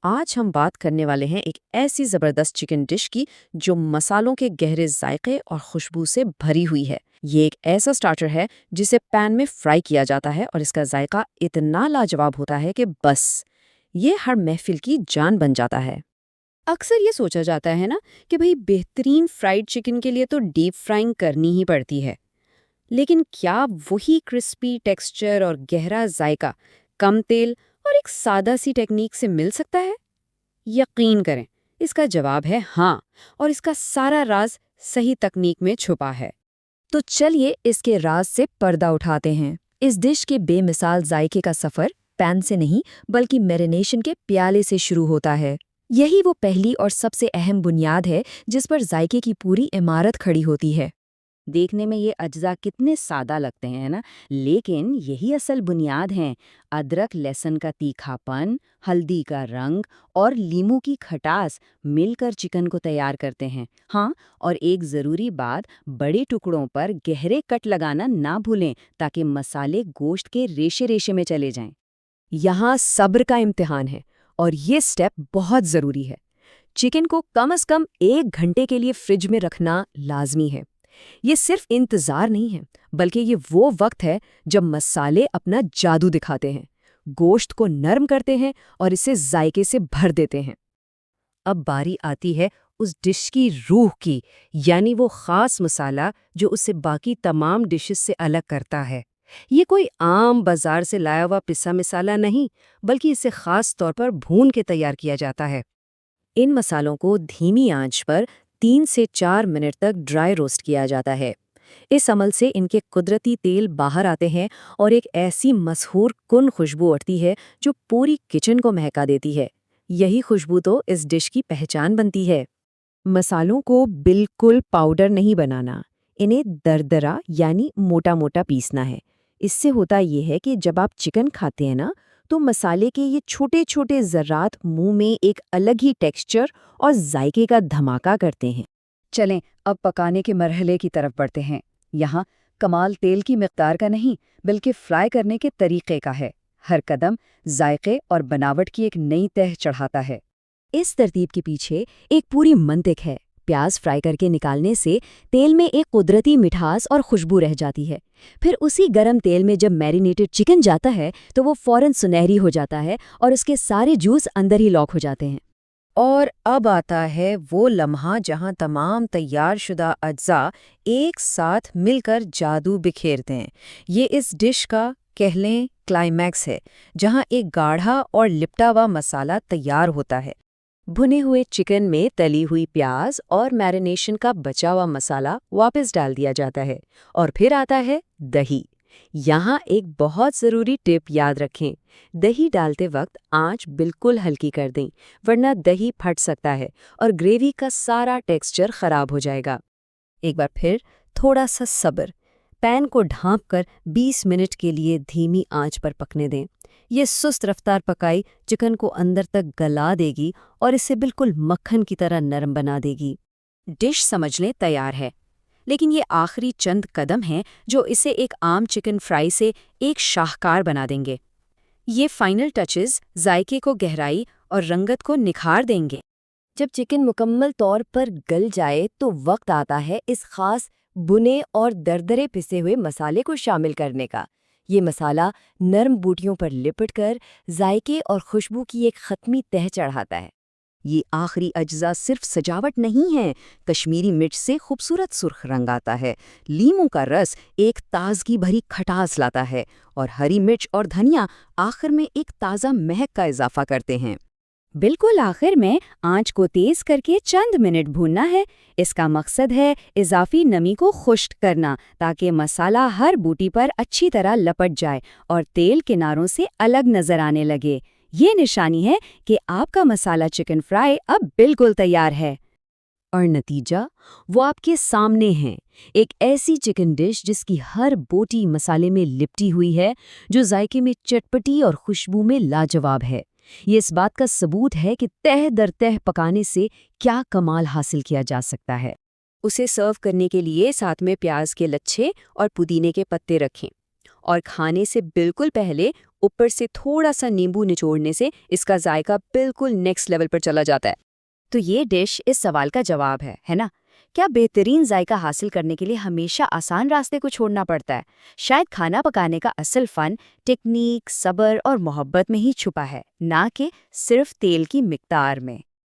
آج ہم بات کرنے والے ہیں ایک ایسی زبردست چکن ڈش کی جو مسالوں کے گہرے ذائقے اور خوشبو سے بھری ہوئی ہے۔ یہ ایک ایسا سٹارٹر ہے جسے پین میں فرائی کیا جاتا ہے اور اس کا ذائقہ اتنا لاجواب ہوتا ہے کہ بس یہ ہر محفل کی جان بن جاتا ہے۔ اکثر یہ سوچا جاتا ہے نا کہ بھئی بہترین فرائیڈ چکن کے لیے تو ڈیپ فرائنگ کرنی ہی پڑتی ہے، لیکن کیا وہی کرسپی ٹیکسچر اور گہرا ذائقہ کم تیل اور ایک سادہ سی ٹیکنیک سے مل سکتا ہے؟ یقین کریں، اس کا جواب ہے ہاں، اور اس کا سارا راز صحیح تکنیک میں چھپا ہے۔ تو چلیے اس کے راز سے پردہ اٹھاتے ہیں۔ اس ڈش کے بے مثال ذائقے کا سفر پین سے نہیں بلکہ میرینیشن کے پیالے سے شروع ہوتا ہے۔ یہی وہ پہلی اور سب سے اہم بنیاد ہے جس پر ذائقے کی پوری عمارت کھڑی ہوتی ہے۔ دیکھنے میں یہ اجزاء کتنے سادہ لگتے ہیں نا، لیکن یہی اصل بنیاد ہیں۔ ادرک لہسن کا تیکھا پن، ہلدی کا رنگ اور لیموں کی کھٹاس مل کر چکن کو تیار کرتے ہیں۔ ہاں، اور ایک ضروری بات، بڑے ٹکڑوں پر گہرے کٹ لگانا نہ بھولیں تاکہ مسالے گوشت کے ریشے ریشے میں چلے جائیں۔ یہاں صبر کا امتحان ہے اور یہ سٹیپ بہت ضروری ہے۔ چکن کو کم از کم 1 گھنٹے کے لیے فریج میں رکھنا لازمی ہے۔ یہ صرف انتظار نہیں ہے بلکہ یہ وہ وقت ہے جب مسالے اپنا جادو دکھاتے ہیں، گوشت کو نرم کرتے ہیں اور اسے ذائقے سے بھر دیتے ہیں۔ اب باری آتی ہے اس ڈش کی روح کی، یعنی وہ خاص مسالہ جو اسے باقی تمام ڈشز سے الگ کرتا ہے۔ یہ کوئی عام بازار سے لایا ہوا پسا مسالہ نہیں، بلکہ اسے خاص طور پر بھون کے تیار کیا جاتا ہے۔ ان مسالوں کو دھیمی آنچ پر 3 سے 4 منٹ تک ڈرائی روسٹ کیا جاتا ہے۔ اس عمل سے ان کے قدرتی تیل باہر آتے ہیں اور ایک ایسی مسحور کن خوشبو اٹھتی ہے جو پوری کچن کو مہکا دیتی ہے۔ یہی خوشبو تو اس ڈش کی پہچان بنتی ہے۔ مسالوں کو بالکل پاؤڈر نہیں بنانا، انہیں دردرا یعنی موٹا موٹا پیسنا ہے۔ اس سے ہوتا یہ ہے کہ جب آپ چکن کھاتے ہیں نا تو مسالے کے یہ چھوٹے چھوٹے ذرات منہ میں ایک الگ ہی ٹیکسچر اور ذائقے کا دھماکہ کرتے ہیں۔ چلیں اب پکانے کے مرحلے کی طرف بڑھتے ہیں۔ یہاں کمال تیل کی مقدار کا نہیں بلکہ فرائی کرنے کے طریقے کا ہے۔ ہر قدم ذائقے اور بناوٹ کی ایک نئی تہ چڑھاتا ہے۔ اس ترتیب کے پیچھے ایک پوری منطق ہے۔ پیاز فرائی کر کے نکالنے سے تیل میں ایک قدرتی مٹھاس اور خوشبو رہ جاتی ہے، پھر اسی گرم تیل میں جب میرینیٹڈ چکن جاتا ہے تو وہ فوراً سنہری ہو جاتا ہے اور اس کے سارے جوس اندر ہی لاک ہو جاتے ہیں۔ اور اب آتا ہے وہ لمحہ جہاں تمام تیار شدہ اجزاء ایک ساتھ مل کر جادو بکھیرتے ہیں۔ یہ اس ڈش کا کہہ لیں کلائمیکس ہے، جہاں ایک گاڑھا اور لپٹا ہوا مسالہ تیار ہوتا ہے۔ بھنے ہوئے چکن میں تلی ہوئی پیاز اور میرینیشن کا بچا ہوا مسالہ واپس ڈال دیا جاتا ہے، اور پھر آتا ہے دہی۔ یہاں ایک بہت ضروری ٹپ یاد رکھیں، دہی ڈالتے وقت آنچ بالکل ہلکی کر دیں، ورنہ دہی پھٹ سکتا ہے اور گریوی کا سارا ٹیکسچر خراب ہو جائے گا۔ ایک بار پھر تھوڑا سا صبر، پین کو ڈھانپ کر 20 منٹ کے لیے دھیمی آنچ پر پکنے دیں۔ یہ سست رفتار پکائی چکن کو اندر تک گلا دے گی اور اسے بالکل مکھن کی طرح نرم بنا دے گی۔ ڈش سمجھ لیں تیار ہے، لیکن یہ آخری چند قدم ہیں جو اسے ایک عام چکن فرائی سے ایک شاہکار بنا دیں گے۔ یہ فائنل ٹچز ذائقے کو گہرائی اور رنگت کو نکھار دیں گے۔ جب چکن مکمل طور پر گل جائے تو وقت آتا ہے اس خاص بنے اور دردرے پسے ہوئے مسالے کو شامل کرنے کا۔ یہ مسالہ نرم بوٹیوں پر لپٹ کر ذائقے اور خوشبو کی ایک ختمی تہ چڑھاتا ہے۔ یہ آخری اجزاء صرف سجاوٹ نہیں ہے، کشمیری مرچ سے خوبصورت سرخ رنگ آتا ہے، لیموں کا رس ایک تازگی بھری کھٹاس لاتا ہے، اور ہری مرچ اور دھنیا آخر میں ایک تازہ مہک کا اضافہ کرتے ہیں۔ بالکل آخر میں آنچ کو تیز کر کے چند منٹ بھوننا ہے۔ اس کا مقصد ہے اضافی نمی کو خشک کرنا تاکہ مسالہ ہر بوٹی پر اچھی طرح لپٹ جائے اور تیل کناروں سے الگ نظر آنے لگے۔ یہ نشانی ہے کہ آپ کا مسالہ چکن فرائی اب بالکل تیار ہے۔ اور نتیجہ وہ آپ کے سامنے ہیں، ایک ایسی چکن ڈش جس کی ہر بوٹی مسالے میں لپٹی ہوئی ہے، جو ذائقے میں چٹپٹی اور خوشبو میں لاجواب ہے۔ یہ اس بات کا ثبوت ہے کہ تہ در تہ پکانے سے کیا کمال حاصل کیا جا سکتا ہے۔ اسے سرو کرنے کے لیے ساتھ میں پیاز کے لچھے اور پودینے کے پتے رکھیں، اور کھانے سے بالکل پہلے اوپر سے تھوڑا سا نیمبو نچوڑنے سے اس کا ذائقہ بالکل نیکسٹ لیول پر چلا جاتا ہے۔ تو یہ ڈش اس سوال کا جواب ہے نا؟ کیا بہترین ذائقہ حاصل کرنے کے لیے ہمیشہ آسان راستے کو چھوڑنا پڑتا ہے؟ شاید کھانا پکانے کا اصل فن ٹیکنیک، صبر اور محبت میں ہی چھپا ہے، نہ کہ صرف تیل کی مقدار میں۔